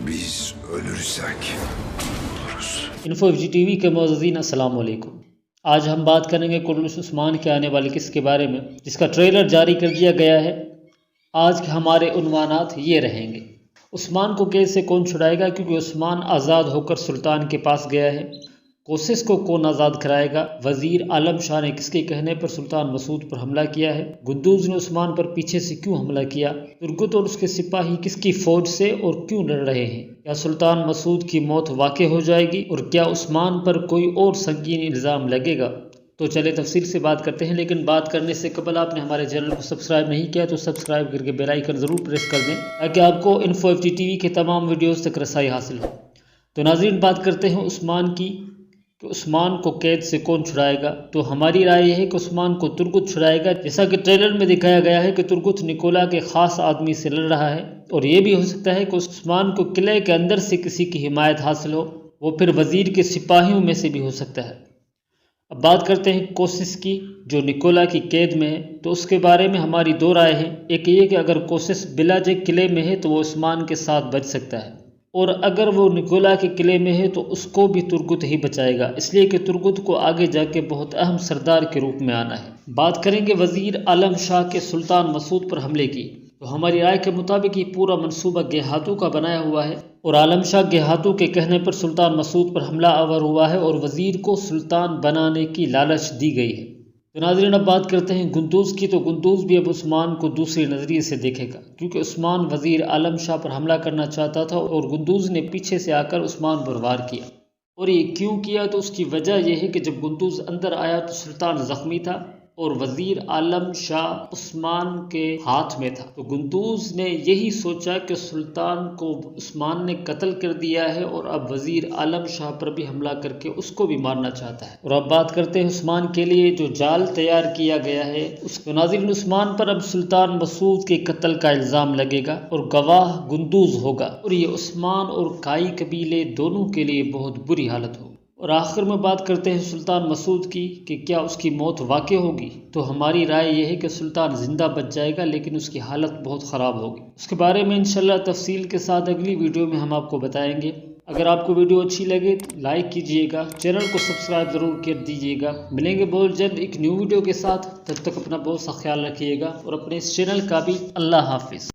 Biz ölürsek oluruz. Info FG T V کے معززین السلام علیکم۔ آج ہم بات کریں گے کرنل عثمان کے آنے والی قسط کے بارے میں، جس کا ٹریلر جاری کر دیا گیا ہے۔ آج کے ہمارے عنوانات یہ رہیں گے: عثمان کو قید سے کون چھڑائے گا کیونکہ عثمان آزاد ہو کر سلطان کے پاس گیا ہے؟ کوسس کو کون آزاد کرائے گا؟ وزیر عالم شاہ نے کس کے کہنے پر سلطان مسعود پر حملہ کیا ہے؟ گندوز نے عثمان پر پیچھے سے کیوں حملہ کیا؟ ترگت اور اس کے سپاہی کس کی فوج سے اور کیوں لڑ رہے ہیں؟ کیا سلطان مسعود کی موت واقع ہو جائے گی اور کیا عثمان پر کوئی اور سنگین الزام لگے گا؟ تو چلے تفصیل سے بات کرتے ہیں، لیکن بات کرنے سے قبل آپ نے ہمارے چینل کو سبسکرائب نہیں کیا تو سبسکرائب کر کے بیل آئیکن ضرور پریس کر دیں تاکہ آپ کو انفو FG ٹی وی کے تمام ویڈیوز تک رسائی حاصل ہو۔ تو ناظرین، بات کرتے ہیں عثمان کی کہ عثمان کو قید سے کون چھڑائے گا۔ تو ہماری رائے یہ ہے کہ عثمان کو ترگت چھڑائے گا، جیسا کہ ٹریلر میں دکھایا گیا ہے کہ ترگت نکولا کے خاص آدمی سے لڑ رہا ہے، اور یہ بھی ہو سکتا ہے کہ عثمان کو قلعے کے اندر سے کسی کی حمایت حاصل ہو، وہ پھر وزیر کے سپاہیوں میں سے بھی ہو سکتا ہے۔ اب بات کرتے ہیں کوسس کی، جو نکولا کی قید میں ہے، تو اس کے بارے میں ہماری دو رائے ہیں۔ ایک یہ کہ اگر کوسس بلا جگ قلعے میں ہے تو وہ عثمان کے ساتھ بچ سکتا ہے، اور اگر وہ نکولا کے قلعے میں ہے تو اس کو بھی ترگت ہی بچائے گا، اس لیے کہ ترگت کو آگے جا کے بہت اہم سردار کے روپ میں آنا ہے۔ بات کریں گے وزیر عالم شاہ کے سلطان مسعود پر حملے کی، تو ہماری رائے کے مطابق یہ پورا منصوبہ گیہاتوں کا بنایا ہوا ہے، اور عالم شاہ گیہاتوں کے کہنے پر سلطان مسعود پر حملہ آور ہوا ہے اور وزیر کو سلطان بنانے کی لالچ دی گئی ہے۔ تو ناظرین، اب بات کرتے ہیں گندوز کی، تو گندوز بھی اب عثمان کو دوسرے نظریے سے دیکھے گا، کیونکہ عثمان وزیر عالم شاہ پر حملہ کرنا چاہتا تھا اور گندوز نے پیچھے سے آ کر عثمان پر وار کیا۔ اور یہ کیوں کیا؟ تو اس کی وجہ یہ ہے کہ جب گندوز اندر آیا تو سلطان زخمی تھا اور وزیر عالم شاہ عثمان کے ہاتھ میں تھا، تو گندوز نے یہی سوچا کہ سلطان کو عثمان نے قتل کر دیا ہے اور اب وزیر عالم شاہ پر بھی حملہ کر کے اس کو بھی مارنا چاہتا ہے۔ اور اب بات کرتے ہیں عثمان کے لیے جو جال تیار کیا گیا ہے اس کو۔ ناظرین، عثمان پر اب سلطان مسعود کے قتل کا الزام لگے گا اور گواہ گندوز ہوگا، اور یہ عثمان اور کائی قبیلے دونوں کے لیے بہت بری حالت ہوگی۔ اور آخر میں بات کرتے ہیں سلطان مسعود کی کہ کیا اس کی موت واقع ہوگی، تو ہماری رائے یہ ہے کہ سلطان زندہ بچ جائے گا، لیکن اس کی حالت بہت خراب ہوگی۔ اس کے بارے میں انشاءاللہ تفصیل کے ساتھ اگلی ویڈیو میں ہم آپ کو بتائیں گے۔ اگر آپ کو ویڈیو اچھی لگے تو لائک کیجئے گا، چینل کو سبسکرائب ضرور کر دیجئے گا۔ ملیں گے بہت جلد ایک نیو ویڈیو کے ساتھ، تب تک اپنا بہت سا خیال رکھیے گا اور اپنے اس چینل کا بھی۔ اللہ حافظ۔